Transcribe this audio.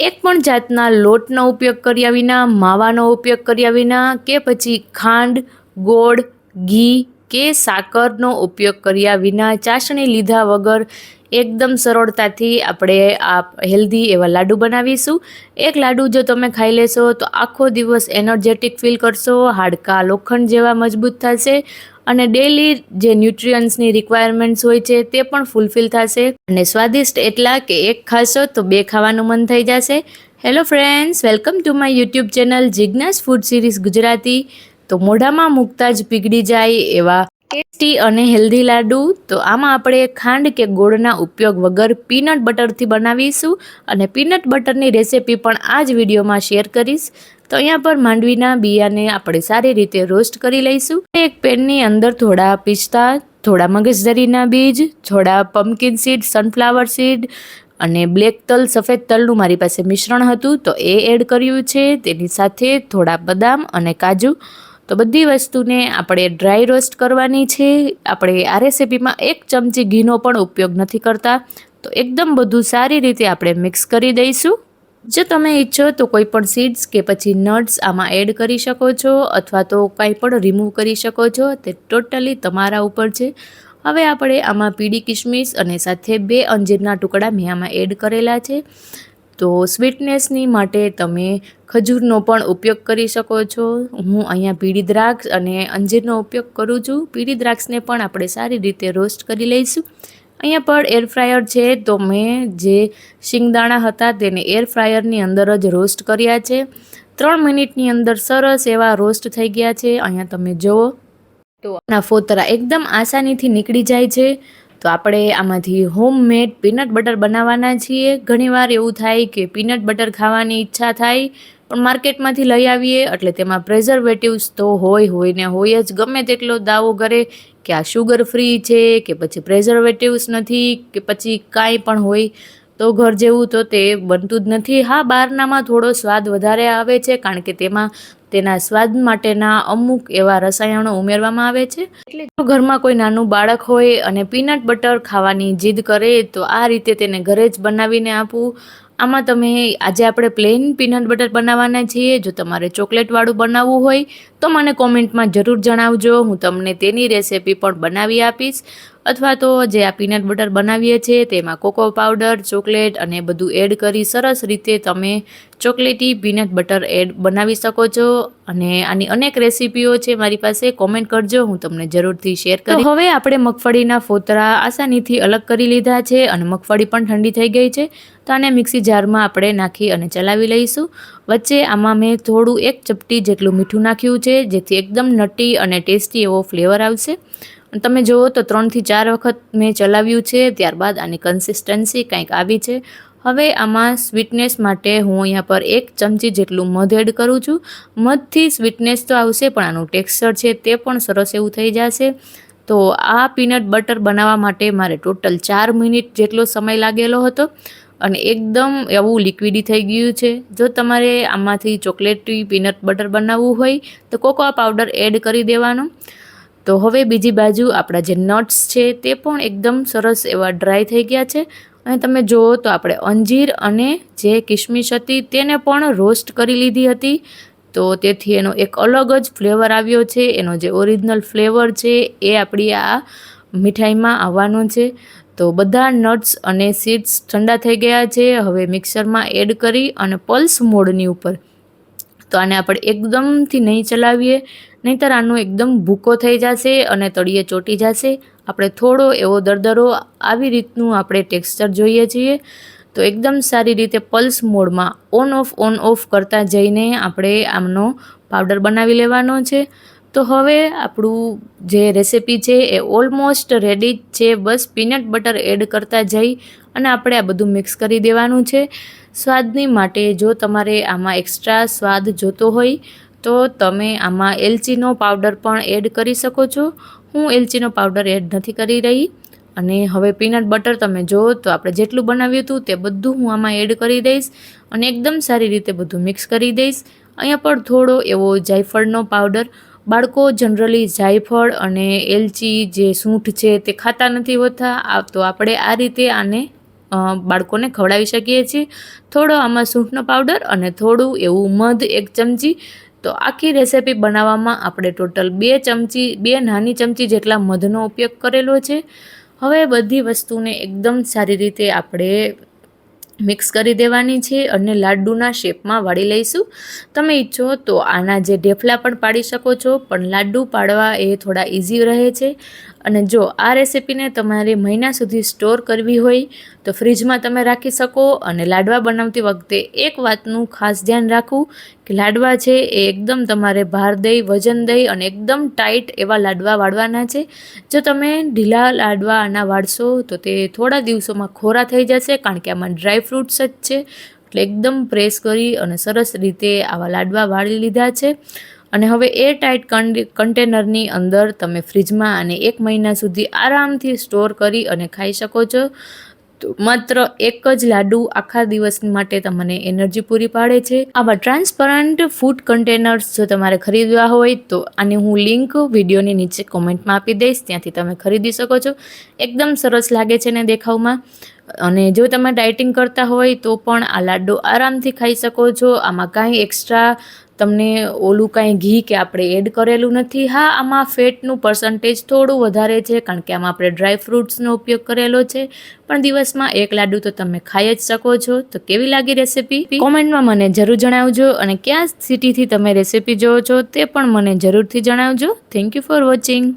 એક પણ જાતના લોટનો ઉપયોગ કર્યા વિના, માવાનો ઉપયોગ કર્યા વિના કે પછી ખાંડ, ગોળ, ઘી કે સાકરનો ઉપયોગ કર્યા વિના, ચાસણી લીધા વગર એકદમ સરળતાથી આપણે આ હેલ્ધી એવા લાડુ બનાવીશું. એક લાડુ જો તમે ખાઈ લેશો તો આખો દિવસ એનર્જેટિક ફીલ કરશો, હાડકાં લોખંડ જેવા મજબૂત થશે અને ડેલી જે ન્યુટ્રિયન્ટ્સની રિક્વાયરમેન્ટ્સ હોય છે તે પણ ફૂલફિલ થશે અને સ્વાદિષ્ટ એટલા કે એક ખાશો તો બે ખાવાનું મન થઈ જશે. Hello friends, welcome to my YouTube channel જિજ્ઞાસ food series Gujarati. તો મોઢામાં મૂકતા જ પીગળી જાય એવા ટેસ્ટી અને હેલ્ધી લાડુ. તો આમાં આપણે ખાંડ કે ગોળના ઉપયોગ વગર પીનટ બટરથી બનાવીશું અને પીનટ બટરની રેસિપી પણ આ જ વિડીયોમાં શેર કરીશ. તો અહીંયા પર માંડવીના બિયાને આપણે સારી રીતે રોસ્ટ કરી લઈશું. એક પેનની અંદર થોડા પિસ્તા, થોડા મગજતરીના બીજ, થોડા પમ્પકિન સીડ, સનફ્લાવર સીડ અને બ્લેક તલ, સફેદ તલનું મારી પાસે મિશ્રણ હતું તો એ એડ કર્યું છે. તેની સાથે થોડા બદામ અને કાજુ. તો બધી વસ્તુને આપણે ડ્રાય રોસ્ટ કરવાની છે. આપણે આ રેસિપીમાં 1 ચમચી ઘીનો પણ ઉપયોગ નથી કરતા. તો એકદમ બધું સારી રીતે આપણે મિક્સ કરી દઈશું. જો તમે ઈચ્છો તો કોઈ પણ સીડ્સ કે પછી નટ્સ આમાં એડ કરી શકો છો અથવા તો કંઈ પણ રિમૂવ કરી શકો છો. તે ટોટલી તમારા ઉપર છે. હવે આપણે આમાં પીળી કિશમિશ અને સાથે 2 અંજીરના ટુકડા મેં આમાં એડ કરેલા છે. તો સ્વીટનેસની માટે તમે ખજૂરનો પણ ઉપયોગ કરી શકો છો. હું અહીંયા પીળી દ્રાક્ષ અને અંજીરનો ઉપયોગ કરું છું. પીળી દ્રાક્ષને પણ આપણે સારી રીતે રોસ્ટ કરી લઈશું. અહીંયા પર એર ફ્રાયર છે તો મેં જે શિંગદાણા હતા તેને એર ફ્રાયરની અંદર જ રોસ્ટ કર્યા છે. 3 મિનિટની અંદર સરસ એવા રોસ્ટ થઈ ગયા છે. અહીંયા તમે જુઓ તો આના ફોતરા એકદમ આસાનીથી નીકળી જાય છે. તો આપણે આમાંથી હોમમેડ પીનટ બટર બનાવવાના છીએ. ઘણીવાર એવું થાય કે પીનટ બટર ખાવાની ઈચ્છા થાય પણ માર્કેટમાંથી લઈ આવીએ એટલે તેમાં પ્રેઝર્વેટિવ્સ તો હોય ને હોય જ. ગમે તેટલો દાવો કરે કે આ શુગર ફ્રી છે કે પછી પ્રેઝર્વેટિવ્સ નથી કે પછી કાંઈ પણ હોય તો ઘર જેવું તો તે બનતું જ નથી. હા, બહારનામાં થોડો સ્વાદ વધારે આવે છે કારણ કે તેમાં તેના સ્વાદ માટેના અમુક એવા રસાયણો ઉમેરવામાં આવે છે. એટલે જો ઘરમાં કોઈ નાનું બાળક હોય અને પીનટ બટર ખાવાની જીદ કરે તો આ રીતે તેને ઘરે જ બનાવીને આપવું. આમાં તમે આજે આપણે પ્લેન પીનટ બટર બનાવવાના છીએ. જો તમારે ચોકલેટવાળું બનાવવું હોય તો મને કોમેન્ટમાં જરૂર જણાવજો. હું તમને તેની રેસિપી પણ બનાવી આપીશ. અથવા તો જે આ પીનટ બટર બનાવીએ છીએ તેમાં કોકો પાવડર, ચોકલેટ અને બધું એડ કરી સરસ રીતે તમે ચોકલેટી પીનટ બટર એડ બનાવી શકો છો. અને આની અનેક રેસિપીઓ છે મારી પાસે, કોમેન્ટ કરજો, હું તમને જરૂરથી શેર કરીશ. તો હવે આપણે મગફળીના ફોતરા આસાનીથી અલગ કરી લીધા છે અને મગફળી પણ ઠંડી થઈ ગઈ છે. તો આને મિક્સી જારમાં આપણે નાખી અને ચલાવી લઈશું. વચ્ચે આમાં મેં થોડું 1 ચપટી જેટલું મીઠું નાખ્યું છે જેથી એકદમ નટી અને ટેસ્ટી એવો ફ્લેવર આવશે. તમે જુઓ તો 3 થી 4 વખત મેં ચલાવ્યું છે. ત્યારબાદ આની કન્સિસ્ટન્સી કંઈક આવી છે. હવે આમાં સ્વીટનેસ માટે હું અહીંયા પર 1 ચમચી જેટલું મધ એડ કરું છું. મધથી સ્વીટનેસ તો આવશે પણ આનું ટેક્સચર છે તે પણ સરસ એવું થઈ જશે. તો આ પીનટ બટર બનાવવા માટે મારે ટોટલ 4 મિનિટ જેટલો સમય લાગેલો હતો અને એકદમ એવું લિક્વિડી થઈ ગયું છે. જો તમારે આમાંથી ચોકલેટી પીનટ બટર બનાવવું હોય તો કોકો પાવડર એડ કરી દેવાનો. તો હવે બીજી બાજુ આપણા જે નટ્સ છે તે પણ એકદમ સરસ એવા ડ્રાય થઈ ગયા છે. અને તમે જુઓ તો આપણે અંજીર અને જે કિશમિશ હતી તેને પણ રોસ્ટ કરી લીધી હતી. તો તેથી એનો એક અલગ જ ફ્લેવર આવ્યો છે. એનો જે ઓરિજિનલ ફ્લેવર છે એ આપણી આ મીઠાઈમાં આવવાનો છે. તો બધા નટ્સ અને સીડ્સ ઠંડા થઈ ગયા છે. હવે મિક્સરમાં એડ કરી અને પલ્સ મોડની ઉપર તો આને આપણે એકદમથી નહીં ચલાવીએ, નહીંતર આનો એકદમ ભૂકો થઈ જશે અને તળિયે ચોંટી જશે. આપણે થોડો એવો દરદરો આવી રીતનું આપણે ટેક્સચર જોઈએ છીએ. તો એકદમ સારી રીતે પલ્સ મોડમાં ઓન ઓફ કરતા જઈને આપણે આમનો પાવડર બનાવી લેવાનો છે. તો હવે આપણું જે રેસિપી છે એ ઓલમોસ્ટ રેડી જ છે. બસ પીનટ બટર એડ કરતા જઈ અને આપણે આ બધું મિક્સ કરી દેવાનું છે. સ્વાદની માટે જો તમારે આમાં એક્સ્ટ્રા સ્વાદ જોતો હોય તો તમે આમાં એલચીનો પાવડર પણ એડ કરી શકો છો. હું એલચીનો પાવડર એડ નથી કરી રહી. અને હવે પીનટ બટર તમે જુઓ તો આપણે જેટલું બનાવ્યું હતું તે બધું હું આમાં એડ કરી દઈશ અને એકદમ સારી રીતે બધું મિક્સ કરી દઈશ. અહીંયા પર થોડો એવો જાયફળનો પાવડર, બાળકો જનરલી જાયફળ અને એલચી જે સૂંઠ છે તે ખાતા નથી હોતા. તો આપણે આ રીતે આને બાળકોને ખવડાવી શકીએ છીએ. થોડો આમાં સૂંઠનો પાવડર અને થોડું એવું મધ 1 ચમચી. તો આખી રેસીપી બનાવવામાં આપણે ટોટલ 2 નાની ચમચી જેટલા મધનો ઉપયોગ કરેલો છે. હવે બધી વસ્તુને એકદમ સારી રીતે આપણે મિક્સ કરી દેવાની છે અને લાડ્ડુના શેપમાં વાળી લઈશું. તમે ઈચ્છો તો આના જે ઢેફલા પણ પાડી શકો છો, પણ લાડ્ડુ પાડવા એ થોડા ઇઝી રહે છે. અને જો આ રેસીપીને તમારે મહિના સુધી સ્ટોર કરવી હોય તો ફ્રીજમાં તમે રાખી શકો. અને લાડવા બનાવતી વખતે એક વાતનું ખાસ ધ્યાન રાખવું કે લાડવા છે એ એકદમ તમારે ભાર દઈ, વજન દઈ અને એકદમ ટાઈટ એવા લાડવા વાળવાના છે. જો તમે ઢીલા લાડવા આના વાળશો તો તે થોડા દિવસોમાં ખોરા થઈ જશે, કારણ કે આમાં ડ્રાય ફ્રૂટ્સ જ છે. એટલે એકદમ પ્રેસ કરી અને સરસ રીતે આવા લાડવા વાળી લીધા છે. અને હવે એરટાઇટ કન્ટેનરની અંદર તમે ફ્રીજમાં આને 1 મહિના સુધી આરામથી સ્ટોર કરી અને ખાઈ શકો છો. તો માત્ર એક જ લાડુ આખા દિવસ માટે તમને એનર્જી પૂરી પાડે છે. આવા ટ્રાન્સપરન્ટ ફૂડ કન્ટેનર્સ જો તમારે ખરીદવા હોય તો આની હું લિંક વિડીયોની નીચે કોમેન્ટમાં આપી દઈશ, ત્યાંથી તમે ખરીદી શકો છો. એકદમ સરસ લાગે છે ને દેખાવમાં. અને જો તમે ડાયટિંગ કરતા હોય તો પણ આ લાડુ આરામથી ખાઈ શકો છો. આમાં કાંઈ એક્સ્ટ્રા તમને ઓલું કાંઈ ઘી કે આપણે એડ કરેલું નથી. હા, આમાં ફેટનું પર્સન્ટેજ થોડું વધારે છે, કારણ કે આમાં આપણે ડ્રાય ફ્રૂટ્સનો ઉપયોગ કરેલો છે. પણ દિવસમાં 1 લાડુ તો તમે ખાઈ જ શકો છો. તો કેવી લાગી રેસીપી કોમેન્ટમાં મને જરૂર જણાવજો. અને કયા સિટીથી તમે રેસીપી જોવો છો તે પણ મને જરૂરથી જણાવજો. Thank you for watching.